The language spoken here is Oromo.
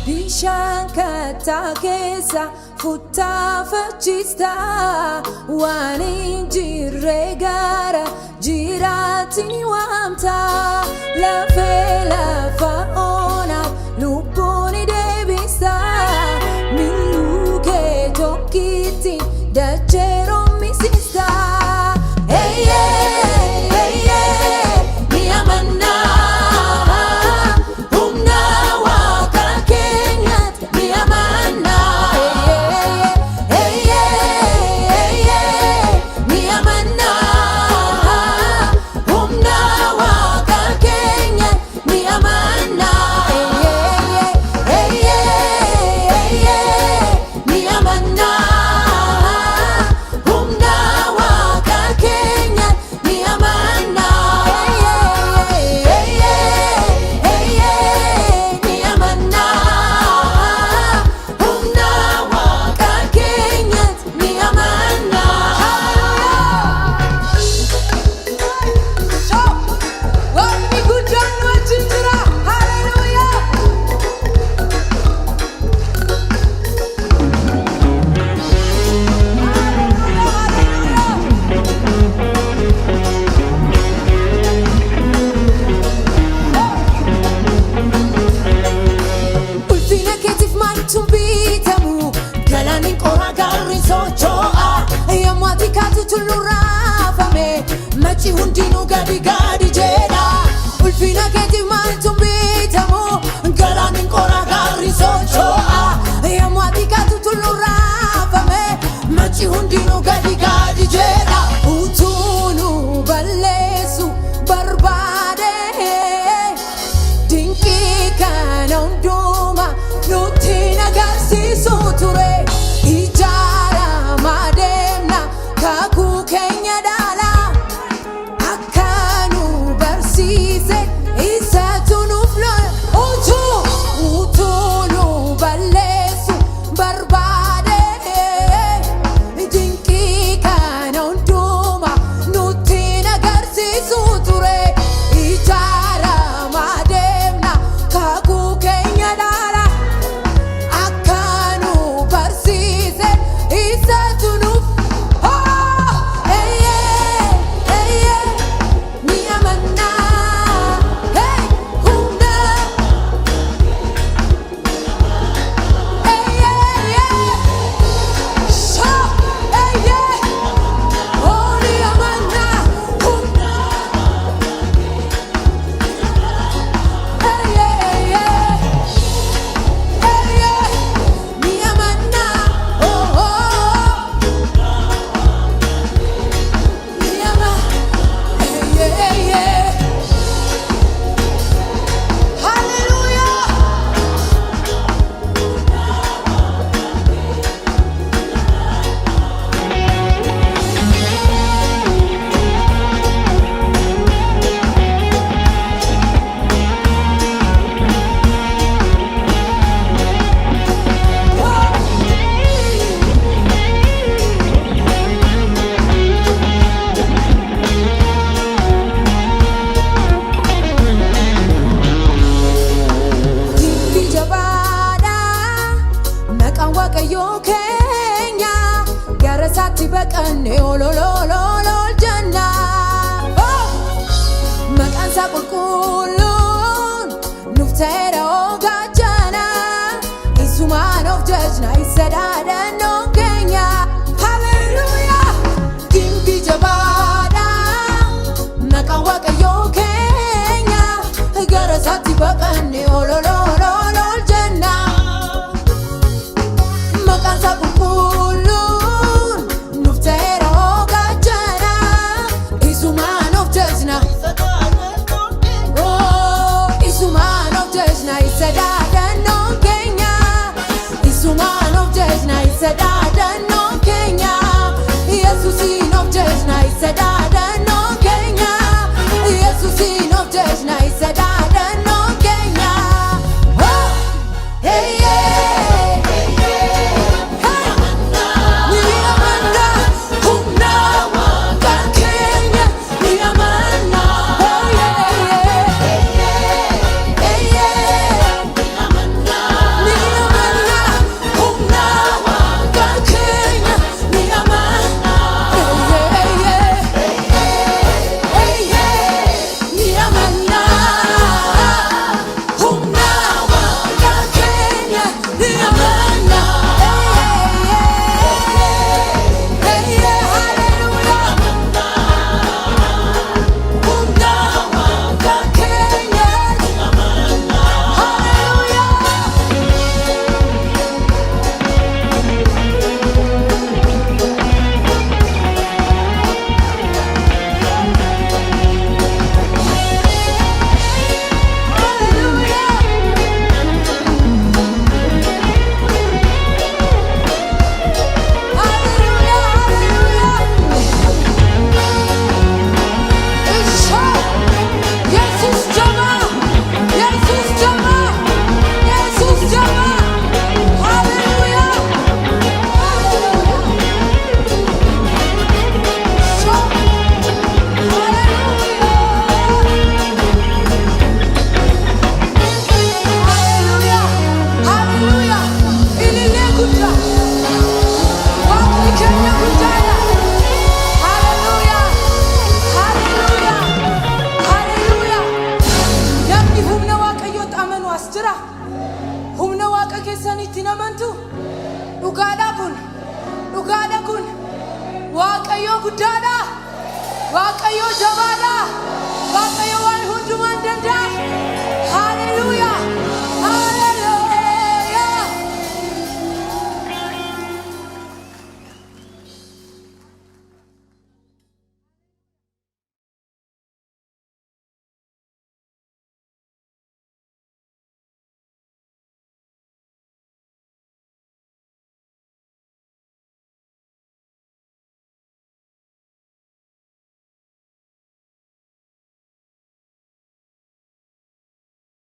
bishaan kattaa keessa futtaafachista waan hin jirre gara jiraatti ni waamta lafee lafa onaaf lubbuun ni deebisa miiluu kee tokkitti dachee roomisiista. Machi hundinuu gadi gadi jedha ulfina keetiif maaltu bitamu galaan hin qora gaarri socho'a yommuu ati kaatu tulluu raafame machi hundinuu gadi gadi jedha utuu nu balleessu barbaade dinqii kana hundumaa nutti agarsiisu ture ijaaramaa deemna kakuu keenya dhaala. Baqanne olololol janna maqaan isaa qulqulluun nuuf ta'eera ogaachana isumaan of jajna isa dhaadannoo keenya haleluuyaa dimbii jabaadha maqaan waaqayyoo keenya gara isaatti baqanne olololol janna maqaan isaa qulqulluun Sadadannoo keenya Yesuusiin of jajna sadadannoo keenya Yesuusiin of jajna sadadannoo keenya keessanitti namantu dhugaadha kun waaqayyo guddaadha waaqayyo jabaadha